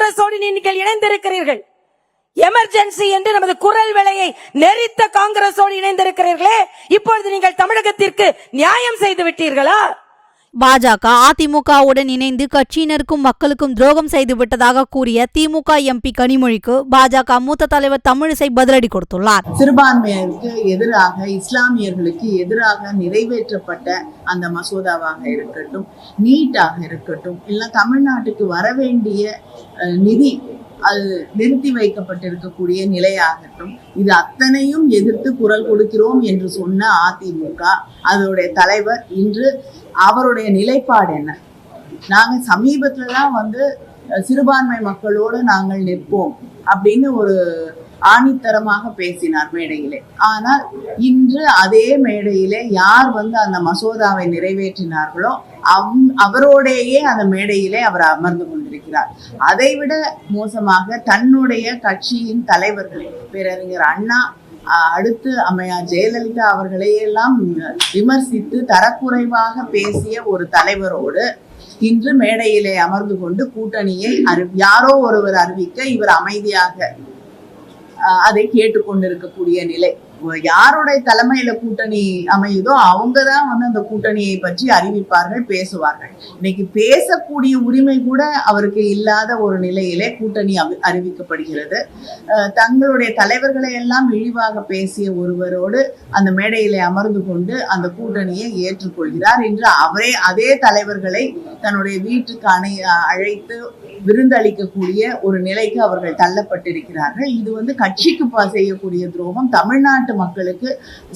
காங்கிரஸோடு நீங்கள் இணைந்திருக்கிறீர்கள். எமர்ஜென்சி என்று நமது குரல் விலையை நெறித்த காங்கிரஸோடு இணைந்திருக்கிறீர்களே, இப்பொழுது நீங்கள் தமிழகத்திற்கு நியாயம் செய்து விட்டீர்களா? பாஜக அதிமுகவுடன் இணைந்து கட்சியினருக்கும் மக்களுக்கும் துரோகம் செய்து விட்டதாக கூறிய திமுக எம்பி கனிமொழிக்கு பாஜக மூத்த தலைவர் தமிழிசை பதிலடி கொடுத்துள்ளார். சிறுபான்மையினருக்கு எதிராக, இஸ்லாமியர்களுக்கு எதிராக நிறைவேற்றப்பட்ட அந்த மசோதாவாக இருக்கட்டும், நீட்டாக இருக்கட்டும், இல்ல தமிழ்நாட்டுக்கு வரவேண்டிய நிதி அது நிறுத்தி வைக்கப்பட்டிருக்கக்கூடிய நிலையாகட்டும், இது அத்தனையும் எதிர்த்து குரல் கொடுக்கிறோம் என்று சொன்ன அதிமுக அதோடைய தலைவர் இன்று அவருடைய நிலைப்பாடு என்ன? நாங்க சமீபத்துலதான் சிறுபான்மை மக்களோடு நாங்கள் நிற்போம் அப்படின்னு ஒரு ஆணித்தரமாக பேசினார் மேடையிலே. ஆனால் இன்று அதே மேடையிலே யார் அந்த மசோதாவை நிறைவேற்றினார்களோ அவரோடையே அந்த மேடையிலே அவர் அமர்ந்து கொண்டிருக்கிறார். அதைவிட மோசமாக தன்னுடைய கட்சியின் தலைவர்கள், பேரறிஞர் அண்ணா, அடுத்து அம்மையார் ஜெயலலிதா அவர்களையெல்லாம் விமர்சித்து தரக்குறைவாக பேசிய ஒரு தலைவரோடு இன்று மேடையிலே அமர்ந்து கொண்டு கூட்டணியை யாரோ ஒருவர் அறிவிக்க இவர் அமைதியாக அதை கேட்டுக்கொண்டிருக்கக்கூடிய நிலை. யாருடைய தலைமையில கூட்டணி அமையுதோ அவங்கதான் அந்த கூட்டணியை பற்றி அறிவிப்பார்கள், பேசுவார்கள். இன்னைக்கு பேசக்கூடிய உரிமை கூட அவருக்கு இல்லாத ஒரு நிலையிலே கூட்டணி அறிவிக்கப்படுகிறது. தங்களுடைய தலைவர்களை எல்லாம் இழிவாக பேசிய ஒருவரோடு அந்த மேடையிலே அமர்ந்து கொண்டு அந்த கூட்டணியை ஏற்றுக்கொள்கிறார். இன்று அவரே அதே தலைவர்களை தன்னுடைய வீட்டுக்கு அழைத்து விருந்தளிக்கக்கூடிய ஒரு நிலைக்கு அவர்கள் தள்ளப்பட்டிருக்கிறார்கள். இது கட்சிக்கு செய்யக்கூடிய துரோகம், தமிழ்நாட்டு மக்களுக்கு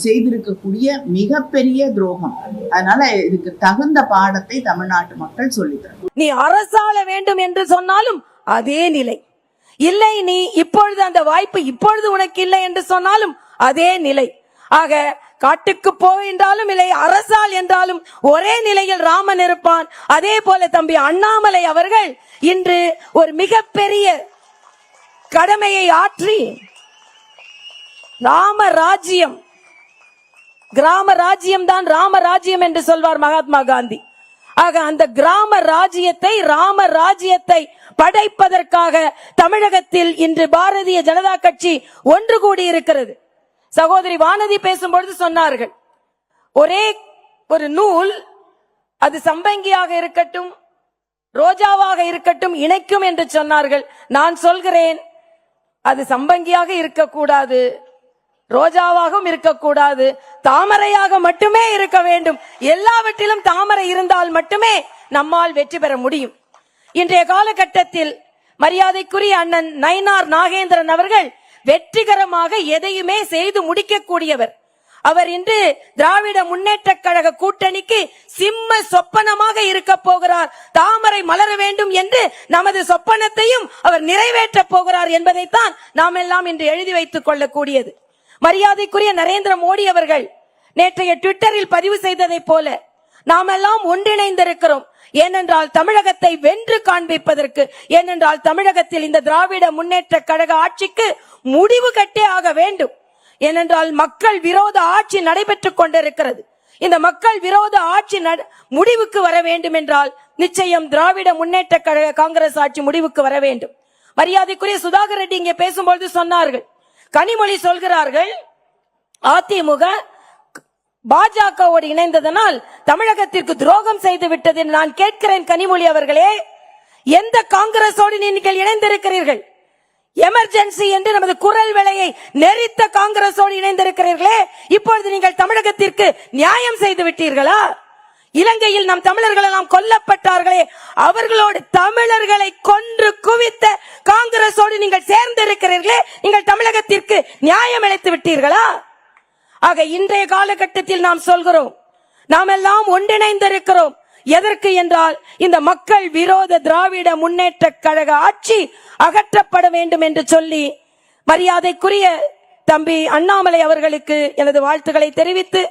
செய்திருக்கக்கூடிய மிகப்பெரிய துரோகம். அதனால இதுக்கு தகுந்த பாடத்தை தமிழ்நாட்டு மக்கள் சொல்லித்தர. நீ அரசாள வேண்டும் என்று சொன்னாலும் அதே நிலை இல்லை, நீ இப்பொழுது அந்த வாய்ப்பு இப்பொழுது உனக்கு இல்லை என்று சொன்னாலும் அதே நிலை. ஆக காட்டுக்கு போகின்றாலும் இல்லை, அரசால் என்றாலும் ஒரே நிலையில் ராமன் இருப்பான். அதே போல தம்பி அண்ணாமலை அவர்கள் இன்று ஒரு மிகப்பெரிய கடமையை ஆற்றி ராமராஜ்யம், கிராம ராஜ்யம் தான் ராமராஜ்யம் என்று சொல்வார் மகாத்மா காந்தி. ஆக அந்த கிராம ராஜ்யத்தை, ராமராஜ்யத்தை படைப்பதற்காக தமிழகத்தில் இன்று பாரதிய ஜனதா கட்சி ஒன்று கூடி இருக்கிறது. சகோதரி வானதி பேசும்பொழுது சொன்னார்கள், ஒரே ஒரு நூல் அது சம்பங்கியாக இருக்கட்டும், ரோஜாவாக இருக்கட்டும், இணைக்கும் என்று சொன்னார்கள். நான் சொல்கிறேன், அது சம்பங்கியாக இருக்கக்கூடாது, ரோஜாவாகவும் இருக்கக்கூடாது, தாமரையாக மட்டுமே இருக்க வேண்டும். எல்லாவற்றிலும் தாமரை இருந்தால் மட்டுமே நம்மால் வெற்றி பெற முடியும். இன்றைய காலகட்டத்தில் மரியாதைக்குரிய அண்ணன் நயினார் நாகேந்திரன் அவர்கள் வெற்றிகரமாக எதையுமே செய்து முடிக்கக்கூடியவர். அவர் இன்று திராவிட முன்னேற்ற கழக கூட்டணிக்கு சிம்ம சொப்பனமாக இருக்க போகிறார். தாமரை மலர வேண்டும் என்று நமது சொப்பனத்தையும் அவர் நிறைவேற்ற போகிறார் என்பதைத்தான் நாம் எல்லாம் இன்று எழுதி வைத்துக் கொள்ளக்கூடியது. மரியாதைக்குரிய நரேந்திர மோடி அவர்கள் நேற்றைய ட்விட்டரில் பதிவு செய்ததை போல நாம் எல்லாம் ஒன்றிணைந்திருக்கிறோம். ஏனென்றால் தமிழகத்தை வென்று காண்பிப்பதற்கு, ஏனென்றால் தமிழகத்தில் இந்த திராவிட முன்னேற்ற கழக ஆட்சிக்கு முடிவு கட்டே ஆக வேண்டும். ஏனென்றால் மக்கள் விரோத ஆட்சி நடைபெற்றுக் கொண்டிருக்கிறது. இந்த மக்கள் விரோத ஆட்சி முடிவுக்கு வர வேண்டும் என்றால் நிச்சயம் திராவிட முன்னேற்ற கழக காங்கிரஸ் ஆட்சி முடிவுக்கு வர வேண்டும். மரியாதைக்குரிய சுதாகர் ரெட்டி இங்கே பேசும்பொழுது சொன்னார்கள், கனிமொழி சொல்கிறார்கள் அதிமுக பாஜகவோடு இணைந்ததனால் தமிழகத்திற்கு துரோகம் செய்து விட்டது. நான் கேட்கிறேன் கனிமொழி அவர்களே, எந்த காங்கிரஸோடு நீங்கள் இணைந்திருக்கிறீர்கள்? எமர்ஜென்சி என்று நமது குரல் விலையை நெறித்த காங்கிரஸோடு இணைந்திருக்கிறீர்களே, இப்பொழுது நீங்கள் தமிழகத்திற்கு நியாயம் செய்து விட்டீர்களா? இலங்கையில் நம் தமிழர்கள் எல்லாம் கொல்லப்பட்டார்களே, அவர்களோடு தமிழர்களை கொன்று குவித்த காங்கிரஸோடு நீங்கள் சேர்ந்திருக்கிறீர்களே, நீங்கள் தமிழகத்திற்கு நியாயம் அளித்து விட்டீர்களா? ஆக இன்றைய காலகட்டத்தில் நாம் சொல்கிறோம், நாம் எல்லாம் ஒன்றிணைந்திருக்கிறோம். எதற்கு என்றால் இந்த மக்கள் விரோத திராவிட முன்னேற்ற கழக ஆட்சி அகற்றப்பட வேண்டும் என்று சொல்லி மரியாதைக்குரிய தம்பி அண்ணாமலை அவர்களுக்கு எனது வாழ்த்துக்களை தெரிவித்து